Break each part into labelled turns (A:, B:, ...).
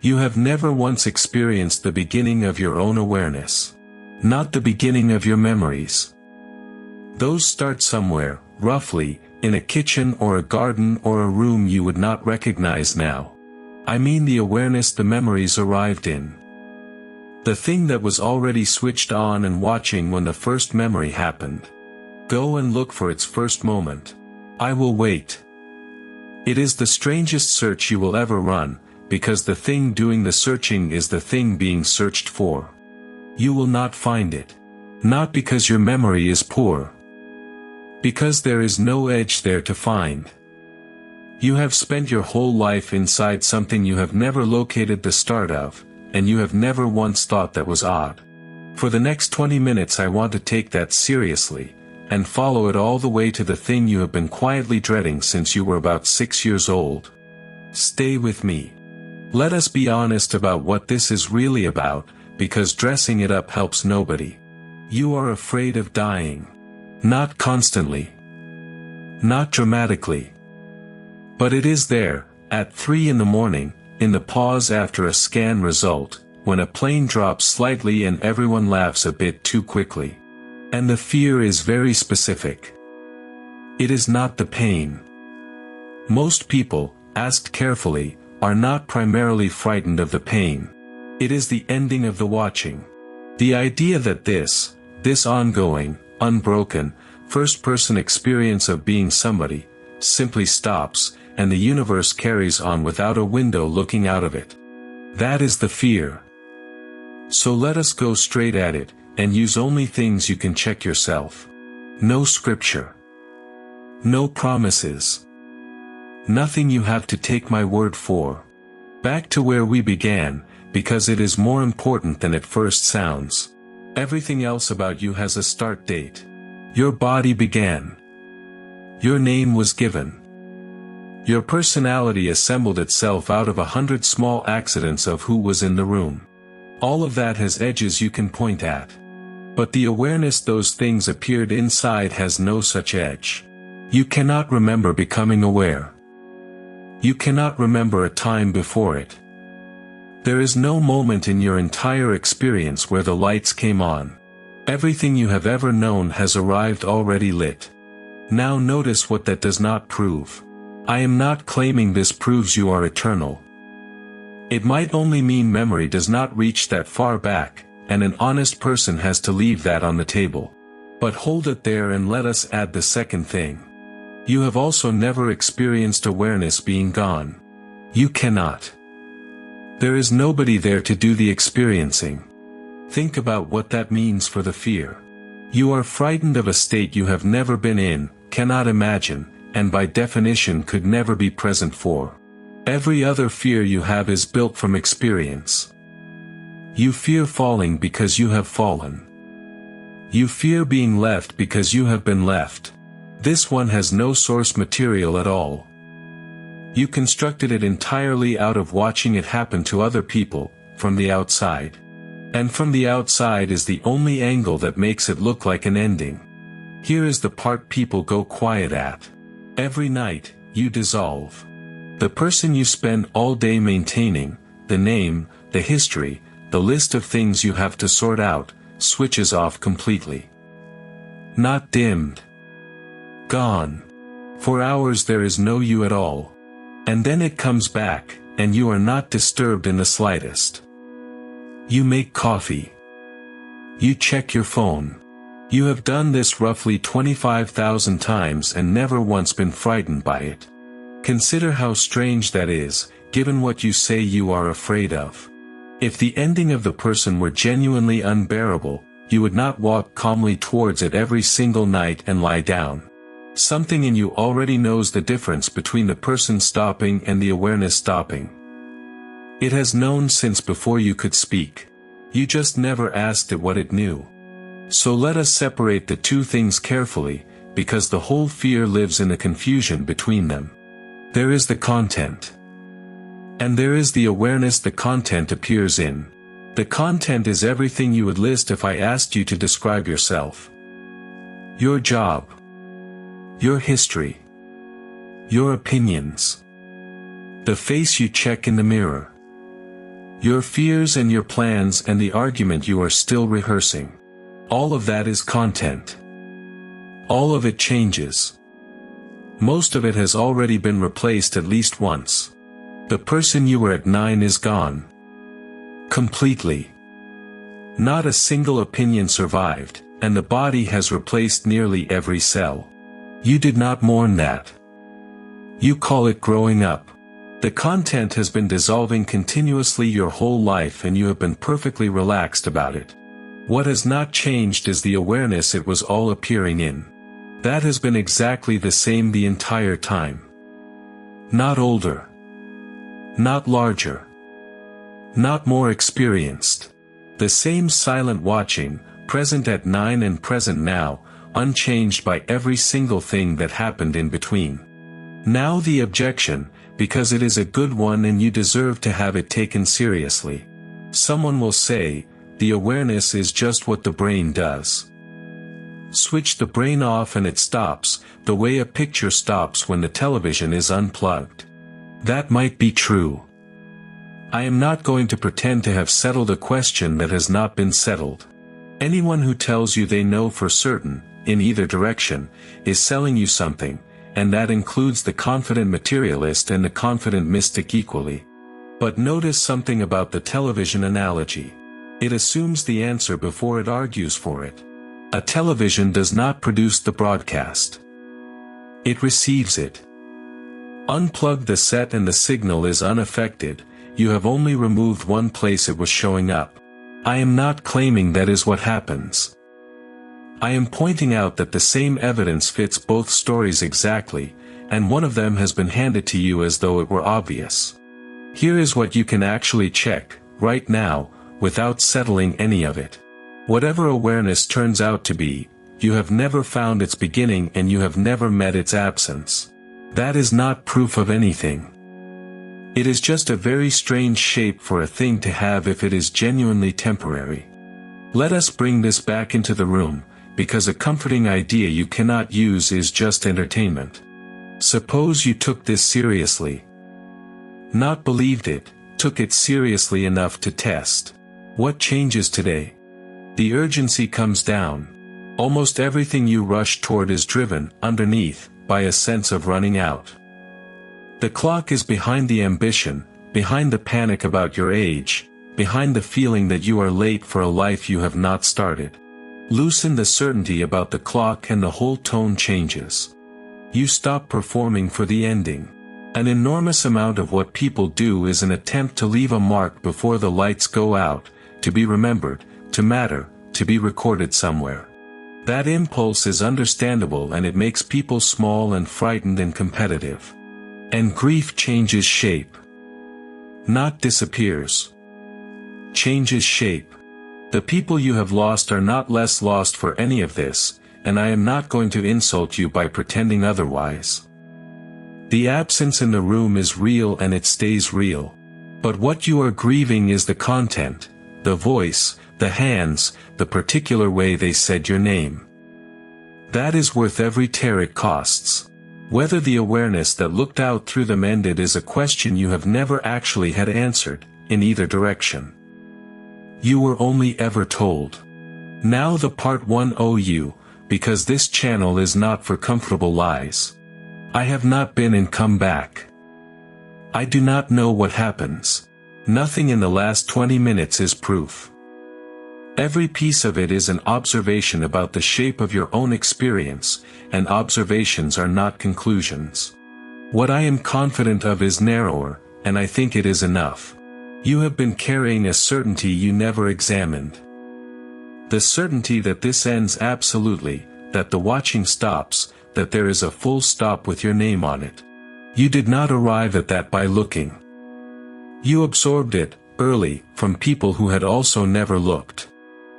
A: You have never once experienced the beginning of your own awareness. Not the beginning of your memories. Those start somewhere, roughly, in a kitchen or a garden or a room you would not recognize now. I mean the awareness the memories arrived in. The thing that was already switched on and watching when the first memory happened. Go and look for its first moment. I will wait. It is the strangest search you will ever run, because the thing doing the searching is the thing being searched for. You will not find it. Not because your memory is poor. Because there is no edge there to find. You have spent your whole life inside something you have never located the start of, and you have never once thought that was odd. For the next 20 minutes I want to take that seriously, and follow it all the way to the thing you have been quietly dreading since you were about 6 years old. Stay with me. Let us be honest about what this is really about, because dressing it up helps nobody. You are afraid of dying. Not constantly. Not dramatically. But it is there, at 3 in the morning, in the pause after a scan result, when a plane drops slightly and everyone laughs a bit too quickly. And the fear is very specific. It is not the pain. Most people, asked carefully, are not primarily frightened of the pain. It is the ending of the watching. The idea that this ongoing, unbroken, first-person experience of being somebody, simply stops, and the universe carries on without a window looking out of it. That is the fear. So let us go straight at it, and use only things you can check yourself. No scripture. No promises. Nothing you have to take my word for. Back to where we began, because it is more important than it first sounds. Everything else about you has a start date. Your body began. Your name was given. Your personality assembled itself out of 100 small accidents of who was in the room. All of that has edges you can point at. But the awareness those things appeared inside has no such edge. You cannot remember becoming aware. You cannot remember a time before it. There is no moment in your entire experience where the lights came on. Everything you have ever known has arrived already lit. Now notice what that does not prove. I am not claiming this proves you are eternal. It might only mean memory does not reach that far back, and an honest person has to leave that on the table. But hold it there and let us add the second thing. You have also never experienced awareness being gone. You cannot. There is nobody there to do the experiencing. Think about what that means for the fear. You are frightened of a state you have never been in, cannot imagine, and by definition could never be present for. Every other fear you have is built from experience. You fear falling because you have fallen. You fear being left because you have been left. This one has no source material at all. You constructed it entirely out of watching it happen to other people, from the outside. And from the outside is the only angle that makes it look like an ending. Here is the part people go quiet at. Every night, you dissolve. The person you spend all day maintaining, the name, the history, the list of things you have to sort out, switches off completely. Not dimmed. Gone. For hours there is no you at all. And then it comes back, and you are not disturbed in the slightest. You make coffee. You check your phone. You have done this roughly 25,000 times and never once been frightened by it. Consider how strange that is, given what you say you are afraid of. If the ending of the person were genuinely unbearable, you would not walk calmly towards it every single night and lie down. Something in you already knows the difference between the person stopping and the awareness stopping. It has known since before you could speak. You just never asked it what it knew. So let us separate the two things carefully, because the whole fear lives in the confusion between them. There is the content. And there is the awareness the content appears in. The content is everything you would list if I asked you to describe yourself. Your job. Your history. Your opinions. The face you check in the mirror. Your fears and your plans and the argument you are still rehearsing. All of that is content. All of it changes. Most of it has already been replaced at least once. The person you were at 9 is gone. Completely. Not a single opinion survived, and the body has replaced nearly every cell. You did not mourn that. You call it growing up. The content has been dissolving continuously your whole life and you have been perfectly relaxed about it. What has not changed is the awareness it was all appearing in. That has been exactly the same the entire time. Not older. Not larger. Not more experienced. The same silent watching, present at 9 and present now, unchanged by every single thing that happened in between. Now the objection, because it is a good one and you deserve to have it taken seriously. Someone will say, the awareness is just what the brain does. Switch the brain off and it stops, the way a picture stops when the television is unplugged. That might be true. I am not going to pretend to have settled a question that has not been settled. Anyone who tells you they know for certain, in either direction, is selling you something, and that includes the confident materialist and the confident mystic equally. But notice something about the television analogy. It assumes the answer before it argues for it. A television does not produce the broadcast. It receives it. Unplug the set and the signal is unaffected, you have only removed one place it was showing up. I am not claiming that is what happens. I am pointing out that the same evidence fits both stories exactly, and one of them has been handed to you as though it were obvious. Here is what you can actually check, right now, without settling any of it. Whatever awareness turns out to be, you have never found its beginning and you have never met its absence. That is not proof of anything. It is just a very strange shape for a thing to have if it is genuinely temporary. Let us bring this back into the room, because a comforting idea you cannot use is just entertainment. Suppose you took this seriously. Not believed it, took it seriously enough to test. What changes today? The urgency comes down. Almost everything you rush toward is driven, underneath, by a sense of running out. The clock is behind the ambition, behind the panic about your age, behind the feeling that you are late for a life you have not started. Loosen the certainty about the clock and the whole tone changes. You stop performing for the ending. An enormous amount of what people do is an attempt to leave a mark before the lights go out, to be remembered, to matter, to be recorded somewhere. That impulse is understandable and it makes people small and frightened and competitive. And grief changes shape. Not disappears. Changes shape. The people you have lost are not less lost for any of this, and I am not going to insult you by pretending otherwise. The absence in the room is real and it stays real. But what you are grieving is the content, the voice, the hands, the particular way they said your name. That is worth every tear it costs. Whether the awareness that looked out through them ended is a question you have never actually had answered, in either direction. You were only ever told. Now the part 1 owe you, because this channel is not for comfortable lies. I have not been and come back. I do not know what happens. Nothing in the last 20 minutes is proof. Every piece of it is an observation about the shape of your own experience, and observations are not conclusions. What I am confident of is narrower, and I think it is enough. You have been carrying a certainty you never examined. The certainty that this ends absolutely, that the watching stops, that there is a full stop with your name on it. You did not arrive at that by looking. You absorbed it, early, from people who had also never looked.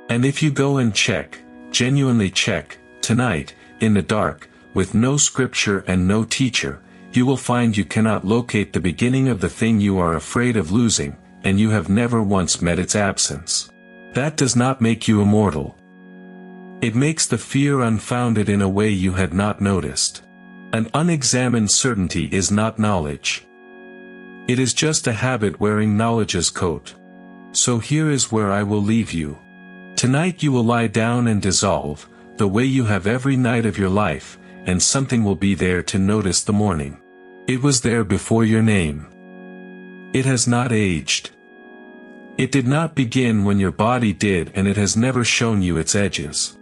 A: And if you go and check, genuinely check, tonight, in the dark, with no scripture and no teacher, you will find you cannot locate the beginning of the thing you are afraid of losing, and you have never once met its absence. That does not make you immortal. It makes the fear unfounded in a way you had not noticed. An unexamined certainty is not knowledge. It is just a habit wearing knowledge's coat. So here is where I will leave you. Tonight you will lie down and dissolve, the way you have every night of your life, and something will be there to notice the morning. It was there before your name. It has not aged. It did not begin when your body did, and it has never shown you its edges.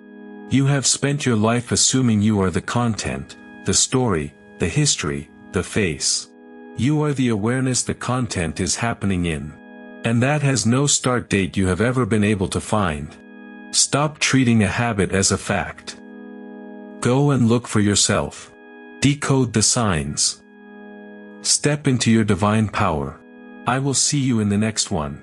A: You have spent your life assuming you are the content, the story, the history, the face. You are the awareness the content is happening in. And that has no start date you have ever been able to find. Stop treating a habit as a fact. Go and look for yourself. Decode the signs. Step into your divine power. I will see you in the next one.